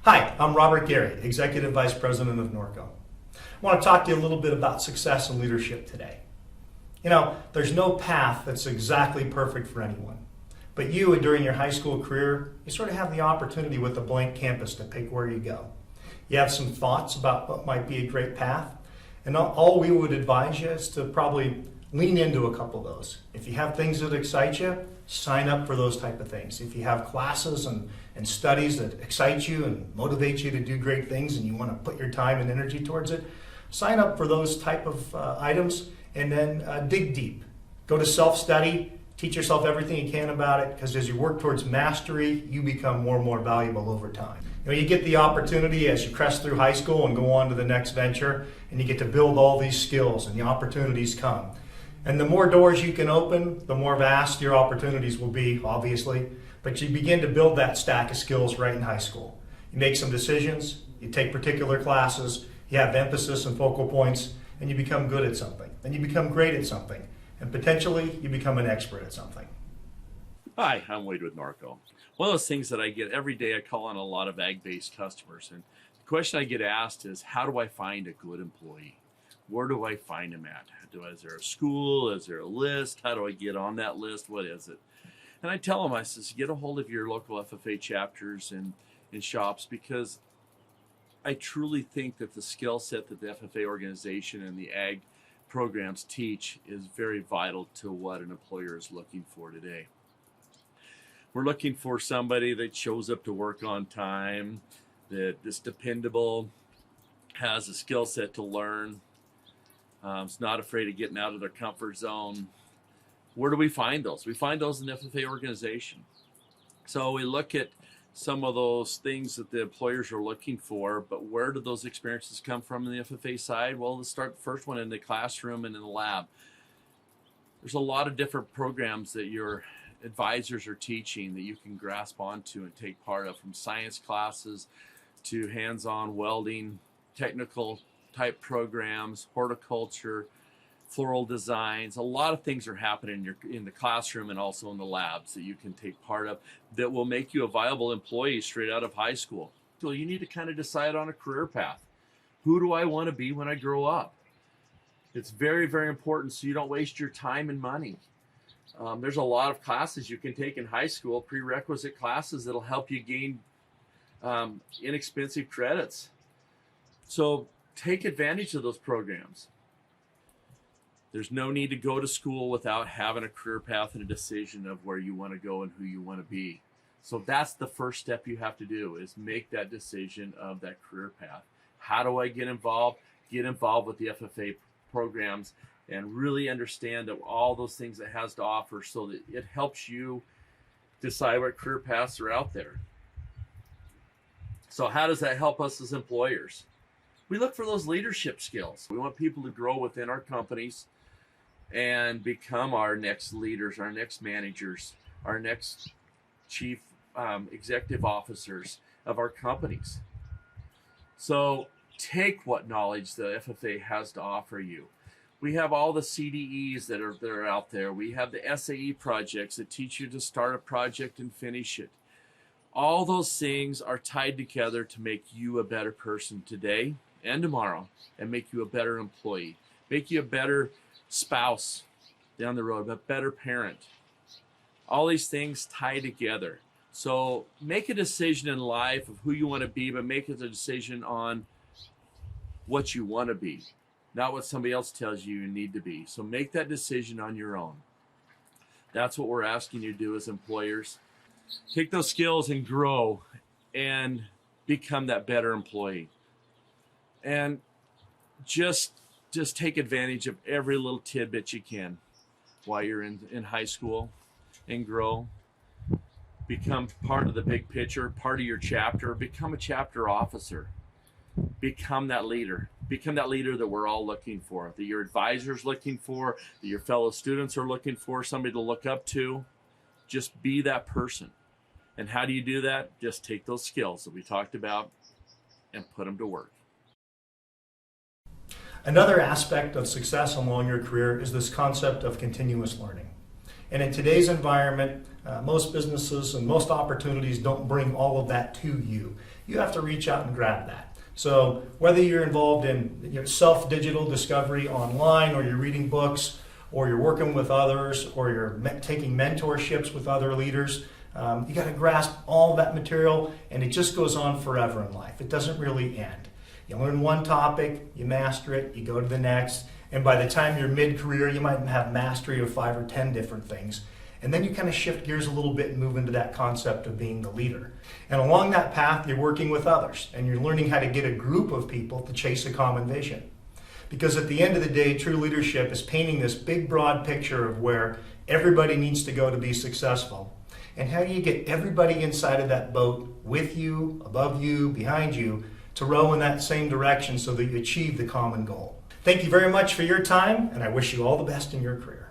Hi, I'm Robert Gary, Executive Vice President of Norco. I want to talk to you a little bit about success and leadership today. You know, there's no path that's exactly perfect for anyone. But you, during your high school career, you sort of have the opportunity with a blank canvas to pick where you go. You have some thoughts about what might be a great path, and all we would advise you is to probably lean into a couple of those. If you have things that excite you, sign up for those type of things. If you have classes and studies that excite you and motivate you to do great things and you want to put your time and energy towards it, sign up for those type of items and then dig deep. Go to self-study, teach yourself everything you can about it, because as you work towards mastery, you become more and more valuable over time. You know, you get the opportunity as you crest through high school and go on to the next venture, and you get to build all these skills and the opportunities come. And the more doors you can open, the more vast your opportunities will be, obviously. But you begin to build that stack of skills right in high school. You make some decisions, you take particular classes, you have emphasis and focal points, and you become good at something. And you become great at something. And potentially, you become an expert at something. Hi, I'm Wade with Norco. One of those things that I get every day, I call on a lot of ag-based customers. And the question I get asked is, how do I find a good employee? Where do I find them at? Is there a school? Is there a list? How do I get on that list? What is it? And I tell them, I says, get a hold of your local FFA chapters and shops, because I truly think that the skill set that the FFA organization and the ag programs teach is very vital to what an employer is looking for today. We're looking for somebody that shows up to work on time, that is dependable, has a skill set to learn, is not afraid of getting out of their comfort zone. Where do we find those? We find those in the FFA organization. So we look at some of those things that the employers are looking for, but where do those experiences come from in the FFA side? Well, let's start the first one in the classroom and in the lab. There's a lot of different programs that your advisors are teaching that you can grasp onto and take part of, from science classes to hands-on welding, technical type programs, horticulture, floral designs. A lot of things are happening in the classroom and also in the labs that you can take part of that will make you a viable employee straight out of high school. So you need to kind of decide on a career path. Who do I want to be when I grow up? It's very, very important so you don't waste your time and money. There's a lot of classes you can take in high school, prerequisite classes that'll help you gain inexpensive credits. So take advantage of those programs. There's no need to go to school without having a career path and a decision of where you want to go and who you want to be. So that's the first step you have to do, is make that decision of that career path. How do I get involved? Get involved with the FFA programs and really understand all those things it has to offer so that it helps you decide what career paths are out there. So how does that help us as employers? We look for those leadership skills. We want people to grow within our companies and become our next leaders, our next managers, our next chief executive officers of our companies. So take what knowledge the FFA has to offer you. We have all the CDEs that are out there. We have the SAE projects that teach you to start a project and finish it. All those things are tied together to make you a better person today and tomorrow, and make you a better employee, make you a better spouse down the road, a better parent. All these things tie together. So make a decision in life of who you want to be, but make it a decision on what you want to be, not what somebody else tells you need to be. So make that decision on your own. That's what we're asking you to do as employers. Take those skills and grow and become that better employee. And just take advantage of every little tidbit you can while you're in high school, and grow. Become part of the big picture, part of your chapter. Become a chapter officer. Become that leader. Become that leader that we're all looking for, that your advisor's looking for, that your fellow students are looking for, somebody to look up to. Just be that person. And how do you do that? Just take those skills that we talked about and put them to work. Another aspect of success along your career is this concept of continuous learning. And in today's environment, Most businesses and most opportunities don't bring all of that to you. You have to reach out and grab that. So whether you're involved in self-digital discovery online, or you're reading books, or you're working with others, or you're taking mentorships with other leaders, you got to grasp all that material, and it just goes on forever in life. It doesn't really end. You learn one topic, you master it, you go to the next, and by the time you're mid-career, you might have mastery of 5 or 10 different things. And then you kind of shift gears a little bit and move into that concept of being the leader. And along that path, you're working with others, and you're learning how to get a group of people to chase a common vision. Because at the end of the day, true leadership is painting this big, broad picture of where everybody needs to go to be successful. And how do you get everybody inside of that boat with you, above you, behind you, to row in that same direction so that you achieve the common goal. Thank you very much for your time, and I wish you all the best in your career.